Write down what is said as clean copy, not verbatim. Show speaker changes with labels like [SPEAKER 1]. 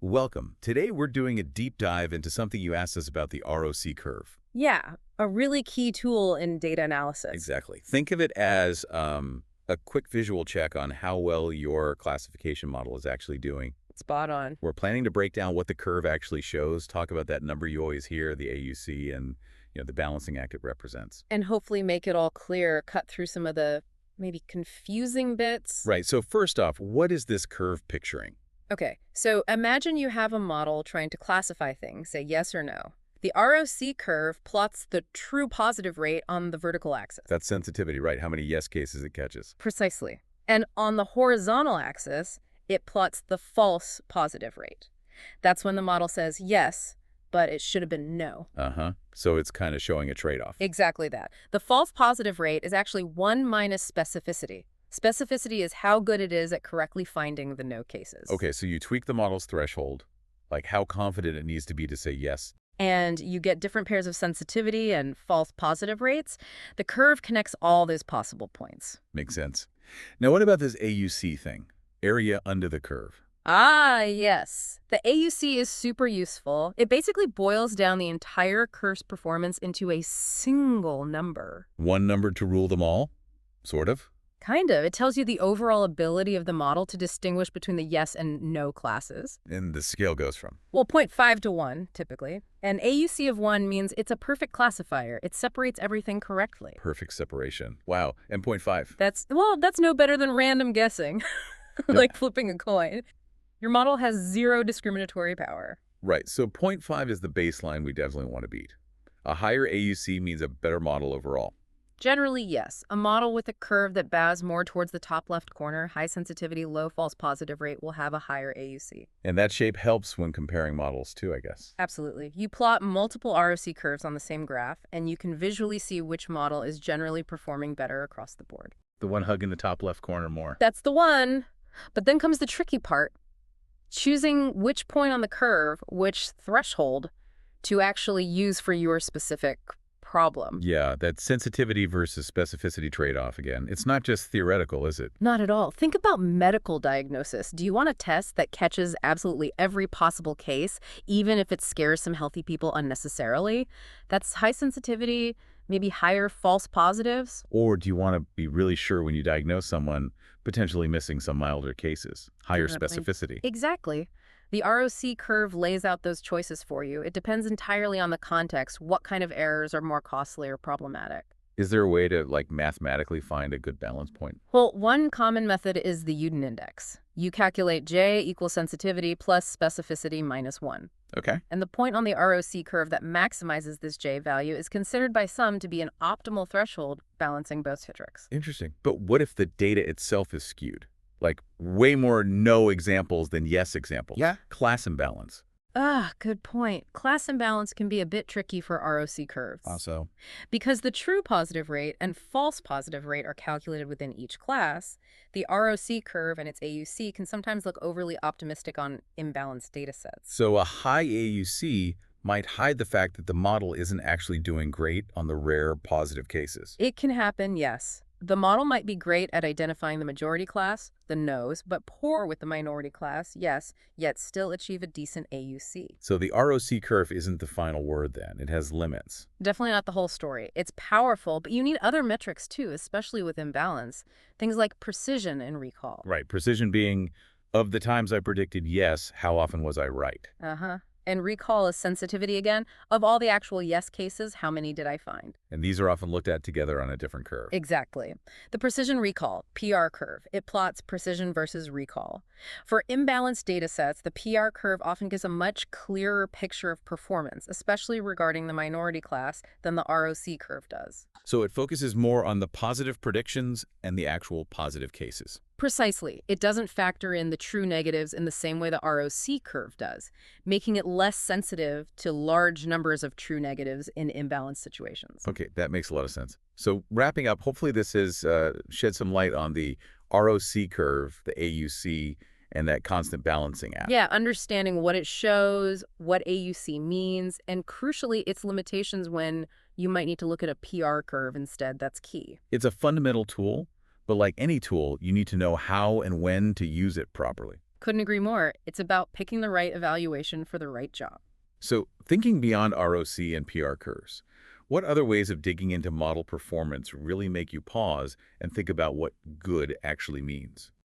[SPEAKER 1] Welcome. Today we're doing a deep dive into something you asked us about, the ROC curve.
[SPEAKER 2] Yeah, a really key tool in data analysis.
[SPEAKER 1] Exactly. Think of it as a quick visual check on how well your classification model is actually doing.
[SPEAKER 2] Spot on.
[SPEAKER 1] We're planning to break down what the curve actually shows, talk about that number you always hear, the AUC, and the balancing act it represents.
[SPEAKER 2] And hopefully make it all clear, cut through some of the maybe confusing bits.
[SPEAKER 1] Right. So first off, what is this curve picturing?
[SPEAKER 2] Okay, so imagine you have a model trying to classify things, say yes or no. The ROC curve plots the true positive rate on the vertical axis.
[SPEAKER 1] That's sensitivity, right? How many yes cases it catches.
[SPEAKER 2] Precisely. And on the horizontal axis, it plots the false positive rate. That's when the model says yes, but it should have been no.
[SPEAKER 1] Uh-huh. So it's kind of showing a trade-off.
[SPEAKER 2] Exactly that. The false positive rate is actually 1 minus specificity. Specificity is how good it is at correctly finding the no cases.
[SPEAKER 1] Okay, so you tweak the model's threshold, like how confident it needs to be to say yes.
[SPEAKER 2] And you get different pairs of sensitivity and false positive rates. The curve connects all those possible points.
[SPEAKER 1] Makes sense. Now, what about this AUC thing? Area under the curve.
[SPEAKER 2] Ah, yes. The AUC is super useful. It basically boils down the entire curve's performance into a single number.
[SPEAKER 1] One number to rule them all? Sort of.
[SPEAKER 2] Kind of. It tells you the overall ability of the model to distinguish between the yes and no classes.
[SPEAKER 1] And the scale goes from?
[SPEAKER 2] Well, 0.5 to 1, typically. An AUC of 1 means it's a perfect classifier. It separates everything correctly.
[SPEAKER 1] Perfect separation. Wow. And 0.5?
[SPEAKER 2] That's no better than random guessing, like flipping a coin. Your model has zero discriminatory power.
[SPEAKER 1] Right. So 0.5 is the baseline we definitely want to beat. A higher AUC means a better model overall.
[SPEAKER 2] Generally, yes. A model with a curve that bows more towards the top left corner, high sensitivity, low false positive rate, will have a higher AUC.
[SPEAKER 1] And that shape helps when comparing models too, I guess.
[SPEAKER 2] Absolutely. You plot multiple ROC curves on the same graph, and you can visually see which model is generally performing better across the board.
[SPEAKER 1] The one hugging the top left corner more.
[SPEAKER 2] That's the one. But then comes the tricky part. Choosing which point on the curve, which threshold, to actually use for your specific problem.
[SPEAKER 1] Yeah, that sensitivity versus specificity trade-off again. It's not just theoretical, is it?
[SPEAKER 2] Not at all. Think about medical diagnosis. Do you want a test that catches absolutely every possible case, even if it scares some healthy people unnecessarily? That's high sensitivity, maybe higher false positives.
[SPEAKER 1] Or do you want to be really sure when you diagnose someone, potentially missing some milder cases? Higher specificity.
[SPEAKER 2] Exactly. The ROC curve lays out those choices for you. It depends entirely on the context, what kind of errors are more costly or problematic.
[SPEAKER 1] Is there a way to, mathematically find a good balance point?
[SPEAKER 2] Well, one common method is the Uden index. You calculate J equals sensitivity plus specificity minus 1.
[SPEAKER 1] Okay.
[SPEAKER 2] And the point on the ROC curve that maximizes this J value is considered by some to be an optimal threshold balancing both metrics.
[SPEAKER 1] Interesting. But what if the data itself is skewed? Like way more no examples than yes examples.
[SPEAKER 3] Yeah.
[SPEAKER 1] Class imbalance.
[SPEAKER 2] Good point. Class imbalance can be a bit tricky for ROC curves.
[SPEAKER 1] Also.
[SPEAKER 2] Because the true positive rate and false positive rate are calculated within each class, the ROC curve and its AUC can sometimes look overly optimistic on imbalanced data sets.
[SPEAKER 1] So a high AUC might hide the fact that the model isn't actually doing great on the rare positive cases.
[SPEAKER 2] It can happen, yes. The model might be great at identifying the majority class, the no's, but poor with the minority class, yes, yet still achieve a decent AUC.
[SPEAKER 1] So the ROC curve isn't the final word then. It has limits.
[SPEAKER 2] Definitely not the whole story. It's powerful, but you need other metrics too, especially with imbalance. Things like precision and recall.
[SPEAKER 1] Right. Precision being, of the times I predicted yes, how often was I right?
[SPEAKER 2] Uh-huh. And recall is sensitivity again. Of all the actual yes cases, how many did I find?
[SPEAKER 1] And these are often looked at together on a different curve.
[SPEAKER 2] Exactly. The precision recall, PR curve, it plots precision versus recall. For imbalanced data sets, the PR curve often gives a much clearer picture of performance, especially regarding the minority class, than the ROC curve does.
[SPEAKER 1] So it focuses more on the positive predictions and the actual positive cases.
[SPEAKER 2] Precisely. It doesn't factor in the true negatives in the same way the ROC curve does, making it less sensitive to large numbers of true negatives in imbalanced situations.
[SPEAKER 1] Okay, that makes a lot of sense. So wrapping up, hopefully this has shed some light on the ROC curve, the AUC, and that constant balancing act.
[SPEAKER 2] Yeah, understanding what it shows, what AUC means, and crucially, its limitations when you might need to look at a PR curve instead. That's key.
[SPEAKER 1] It's a fundamental tool, but like any tool, you need to know how and when to use it properly.
[SPEAKER 2] Couldn't agree more. It's about picking the right evaluation for the right job.
[SPEAKER 1] So thinking beyond ROC and PR curves, what other ways of digging into model performance really make you pause and think about what good actually means?